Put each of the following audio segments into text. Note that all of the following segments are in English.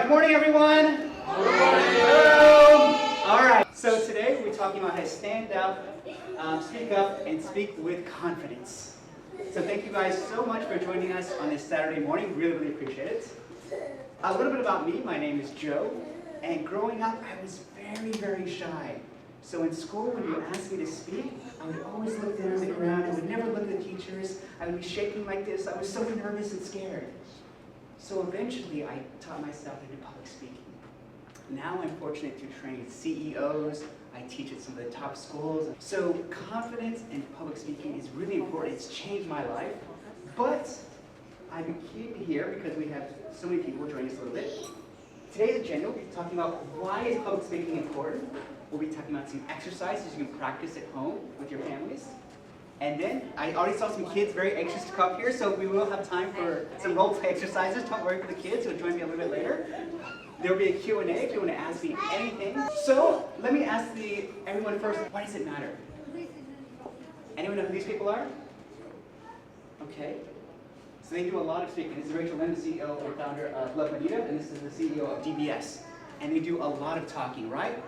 Good morning, everyone. Good morning. Hello. All right. So today we're talking about how to stand up, speak up, and speak with confidence. So thank you guys so much for joining us on this Saturday morning. Really, really appreciate it. A little bit about me. My name is Joe, and growing up, I was very, very shy. So in school, when you asked me to speak, I would always look down at the ground. I would never look at the teachers. I would be shaking like this. I was so nervous and scared. So eventually, I taught myself to do public speaking. Now I'm fortunate to train CEOs. I teach at some of the top schools. So confidence in public speaking is really important. It's changed my life. But I came here because we have so many people joining us a little bit. Today's agenda, we'll be talking about why is public speaking important. We'll be talking about some exercises you can practice at home with your families. And then, I already saw some kids very anxious to come here, so we will have time for some role-play exercises. Don't worry for the kids, who'll join me a little bit later. There will be a Q&A if you want to ask me anything. So, let me ask everyone first, why does it matter? Anyone know who these people are? Okay. So they do a lot of speaking. This is Rachel Lynn, the CEO or founder of Love Bonita, and this is the CEO of DBS. And they do a lot of talking, right?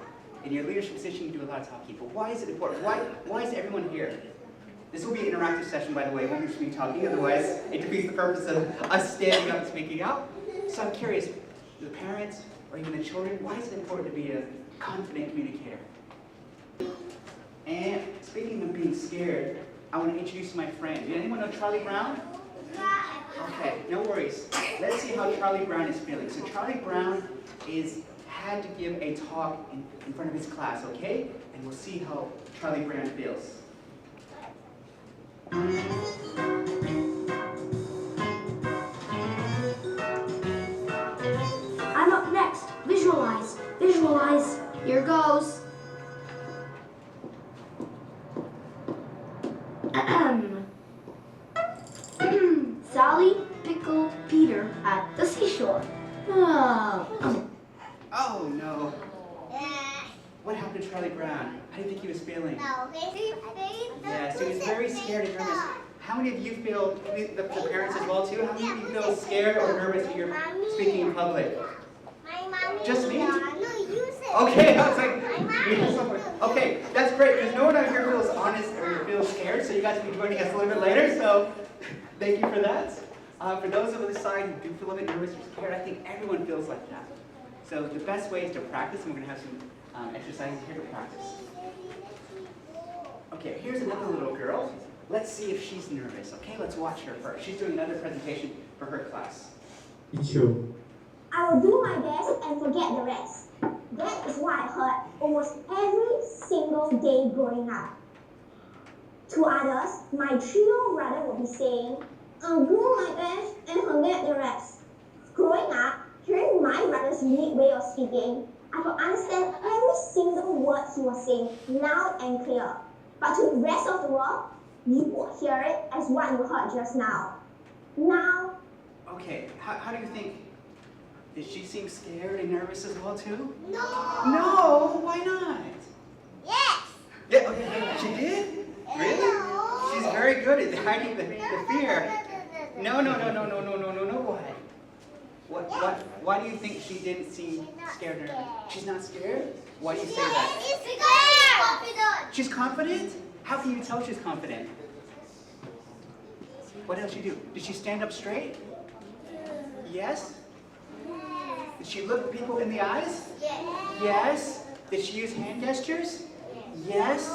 In your leadership position, you do a lot of talking. But why is it important? Why is everyone here? This will be an interactive session, by the way. We won't just be talking, otherwise it defeats the purpose of us standing up and speaking out. So I'm curious, the parents or even the children, why is it important to be a confident communicator? And speaking of being scared, I want to introduce my friend. Did anyone know Charlie Brown? Okay, no worries. Let's see how Charlie Brown is feeling. So Charlie Brown had to give a talk in front of his class, okay? And we'll see how Charlie Brown feels. I'm up next. Visualize. Visualize. Here goes. Sally pickled Peter at the seashore. Oh no. What happened to Charlie Brown? How do you think he was feeling? Yes, he was very scared and nervous. How many of you feel, the parents as well too, how many of you feel scared or nervous when you're speaking in public? Just me? Okay, I was like, okay, that's great, because no one out here feels honest or feels scared, so you guys will be joining us a little bit later, so thank you for that. For those on the side who do feel a little bit nervous or scared, I think everyone feels like that. So the best way is to practice, and we're going to have some exercises here to practice. Okay, here's another little girl. Let's see if she's nervous, okay? Let's watch her first. She's doing another presentation for her class. I will do my best and forget the rest. That is what I heard almost every single day growing up. To others, my 3-year-old brother will be saying, I'll do my best and forget the rest. Growing up, hearing my brother's unique way of speaking, I could understand every single word he was saying loud and clear. But to the rest of the world, you will hear it as what you heard just now. Now, okay, how do you think? Did she seem scared and nervous as well too? no! No, why not? Yes! Yeah, okay, she did? Really? No. She's very good at hiding the fear. No, why do you think she didn't seem scared or nervous? She's not scared? Why do you say that? She's confident? How can you tell she's confident? What else she do? Did she stand up straight? Yes? Did she look people in the eyes? Yes. Did she use hand gestures? Yes.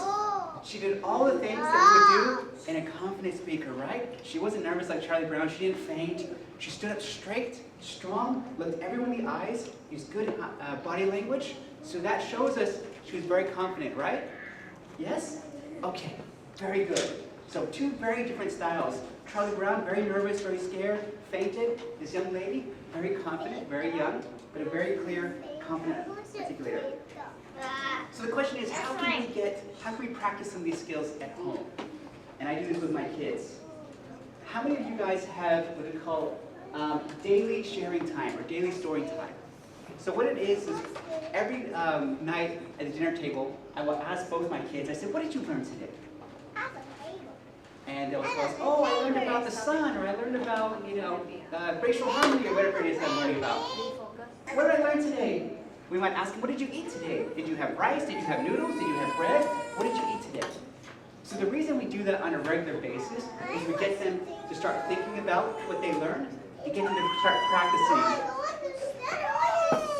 She did all the things that we would do in a confident speaker, right? She wasn't nervous like Charlie Brown. She didn't faint. She stood up straight, strong, looked everyone in the eyes, used good body language. So that shows us she was very confident, right? Yes? Okay, very good. So two very different styles. Charlie Brown, very nervous, very scared, fainted. This young lady, very confident, very young, but a very clear, confident articulator. So the question is, how can we practice some of these skills at home? And I do this with my kids. How many of you guys have what we call daily sharing time or daily story time? So what it is every night at the dinner table, I will ask both my kids, I said, what did you learn today? And they'll tell us, oh, I learned about the sun, or I learned about, racial harmony, or whatever it is I'm learning about. what did I learn today? We might ask them, what did you eat today? Did you have rice? Did you have noodles? Did you have bread? What did you eat today? So the reason we do that on a regular basis is we get them to start thinking about what they learned and get them to start practicing.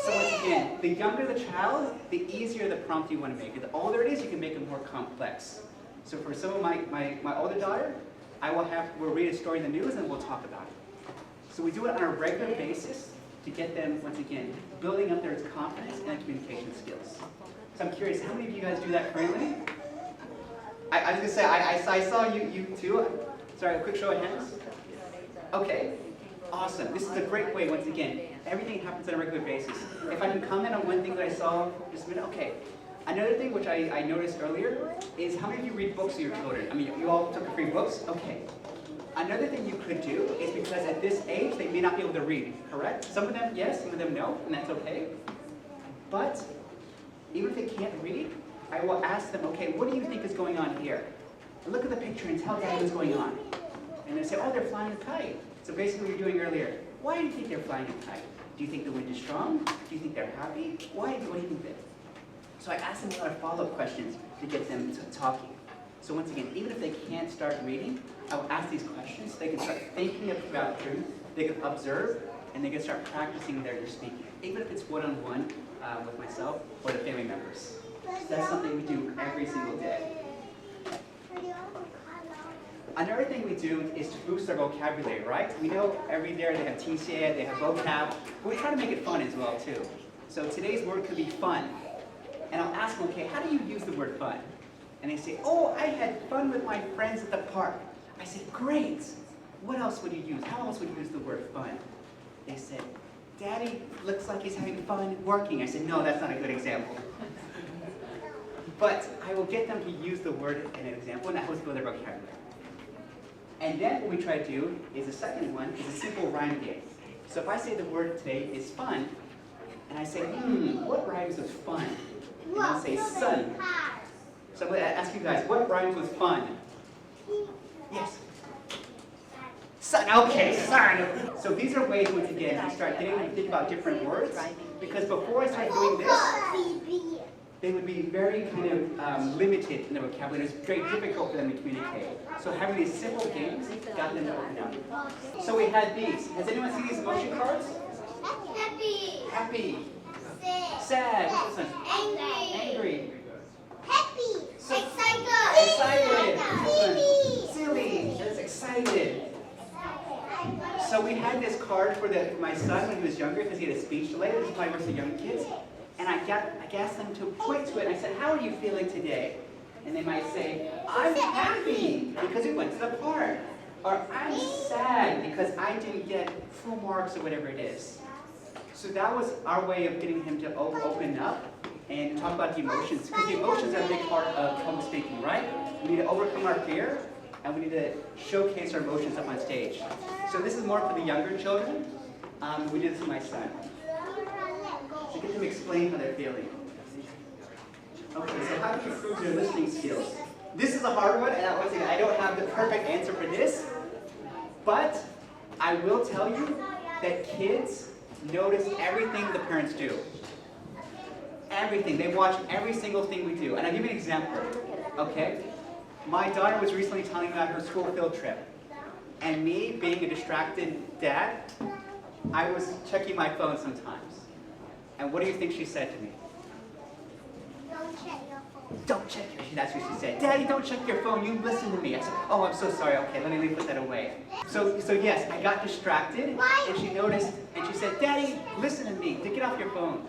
So once again, the younger the child, the easier the prompt you want to make it. The older it is, you can make it more complex. So for some of my older daughter, we'll read a story in the news and we'll talk about it. So we do it on a regular basis to get them, once again, building up their confidence and communication skills. So I'm curious, how many of you guys do that currently? I was going to say, I saw you too. Sorry, a quick show of hands. Okay, awesome. This is a great way, once again, everything happens on a regular basis. If I can comment on one thing that I saw just a minute, okay. Another thing which I noticed earlier is how many of you read books to your children? I mean, you all took free books? Okay. Another thing you could do is because at this age, they may not be able to read, correct? Some of them, yes, some of them, no, and that's okay. But even if they can't read, I will ask them, okay, what do you think is going on here? And look at the picture and tell Daddy what's going on. And they say, oh, they're flying a kite. So basically what you're doing earlier, why do you think they're flying a kite? Do you think the wind is strong? Do you think they're happy? What do you think that? So I ask them a lot of follow-up questions to get them to talking. So once again, even if they can't start reading, I will ask these questions. They can start thinking about things, they can observe, and they can start practicing their speaking, even if it's one-on-one with myself or the family members. So that's something we do every single day. Another thing we do is to boost their vocabulary, right? We know every day they have TCA, they have vocab, but we try to make it fun as well too. So today's word could be fun. And I'll ask them, okay, how do you use the word fun? And they say, oh, I had fun with my friends at the park. I said, great. What else would you use? How else would you use the word fun? They said, Daddy looks like he's having fun working. I said, no, that's not a good example. But I will get them to use the word in an example, and that helps build their vocabulary. And then what we try to do is the second one is a simple rhyme game. So if I say the word today is fun, and I say, what rhymes with fun? And I'll say sun. So I'm going to ask you guys, what rhymes with fun? Yes. Sun, okay, sun. So these are ways, once again, to start getting them to think about different words. Because before I started doing this, they would be very kind of limited in their vocabulary. It was very difficult for them to communicate. So having these simple games got them to open up. So we had these. Has anyone seen these emotion cards? Happy. Happy. Sad. Sad. What's this one? Angry. Angry. Happy. So- Excited. Excited. Silly. That's excited. So we had this card for my son when he was younger because he had a speech delay. This is probably for the young kids. And I asked them to point to it, and I said, how are you feeling today? And they might say, I'm happy because we went to the park. Or I'm sad because I didn't get full marks or whatever it is. So that was our way of getting him to open up and talk about the emotions. Because the emotions are a big part of public speaking, right? We need to overcome our fear, and we need to showcase our emotions up on stage. So this is more for the younger children. We did this with my son. So get them to explain how they're feeling. Okay, so how do you improve their listening skills? This is a hard one, and once again, I don't have the perfect answer for this, but I will tell you that kids notice everything the parents do. Everything. They watch every single thing we do. And I'll give you an example, okay? My daughter was recently telling me about her school field trip. And me, being a distracted dad, I was checking my phone sometimes. And what do you think she said to me? Don't check your phone. Don't check your phone. That's what she said. Daddy, don't check your phone. You listen to me. I said, oh, I'm so sorry. Okay, let me put that away. So yes, I got distracted, and she noticed, and she said, Daddy, listen to me. Get off your phone.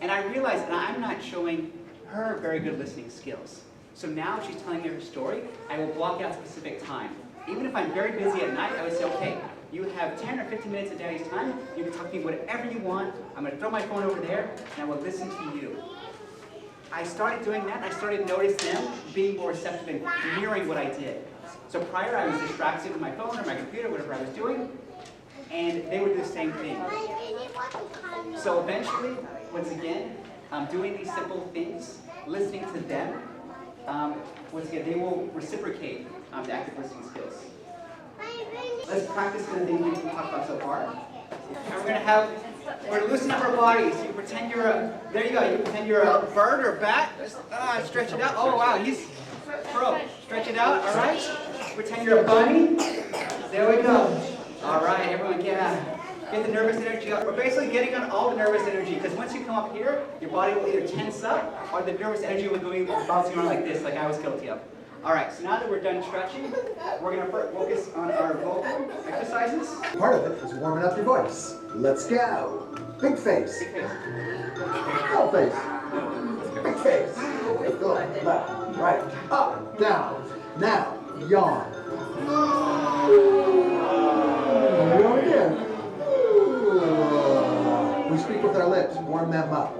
And I realized that I'm not showing her very good listening skills. So now she's telling me her story, I will block out a specific time. Even if I'm very busy at night, I would say, okay, you have 10 or 15 minutes of Daddy's time. You can talk to me whatever you want. I'm going to throw my phone over there, and I will listen to you. I started doing that. I started noticing them being more receptive and mirroring what I did. So prior, I was distracted with my phone or my computer, whatever I was doing, and they would do the same thing. So eventually, once again, doing these simple things, listening to them, once again, they will reciprocate the active listening skills. Let's practice the things we've talked about so far. And we're going to have We're gonna loosen up our bodies. You pretend you're a, there you go, you pretend you're a bird or bat. Stretch it out. Oh wow, he's pro. Stretch it out, all right? Pretend you're a bunny. There we go. All right, everyone get the nervous energy up. We're basically getting on all the nervous energy because once you come up here, your body will either tense up or the nervous energy will be bouncing around like this, like I was guilty of. All right, so now that we're done stretching, we're gonna focus on our vocal exercises. Part of it is warming up your voice. Let's go. Big face. Big face. Little face. Big face. Let's go. Left, right, up, down. Now, yawn. Yawn again. We speak with our lips. Warm them up.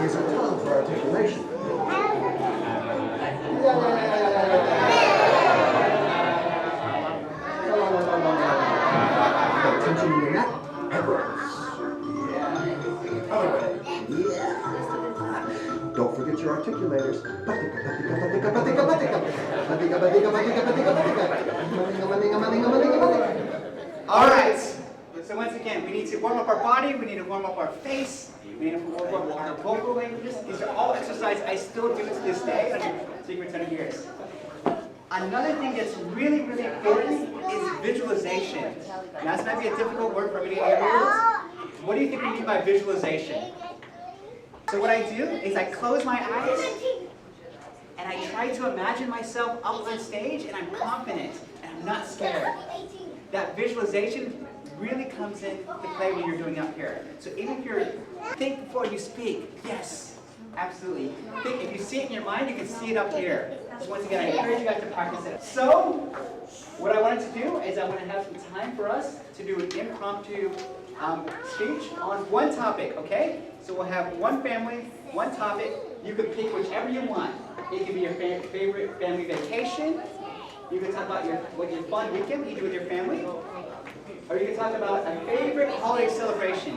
Use our tongue for articulation. Tension in your neck. Yeah. Don't forget your articulators. All right. So once again, we need to warm up our body. We need to warm up our face. We need to warm up our vocal languages. These are all exercises I still do to this day under Secret 10 years. Another thing that's really, really important is visualization. Now, this might be a difficult word for many areas. What do you think we mean by visualization? So what I do is I close my eyes and I try to imagine myself up on stage and I'm confident and I'm not scared. That visualization really comes into play when you're doing up here. So even if you're, think before you speak. Yes, absolutely. Think, if you see it in your mind, you can see it up here. So once again, I encourage you guys to practice it. So what I wanted to do is I want to have some time for us to do an impromptu speech on one topic, okay? So we'll have one family, one topic. You can pick whichever you want. It can be your favorite family vacation. You can talk about your fun weekend you do with your family. Or you can talk about a favorite holiday celebration.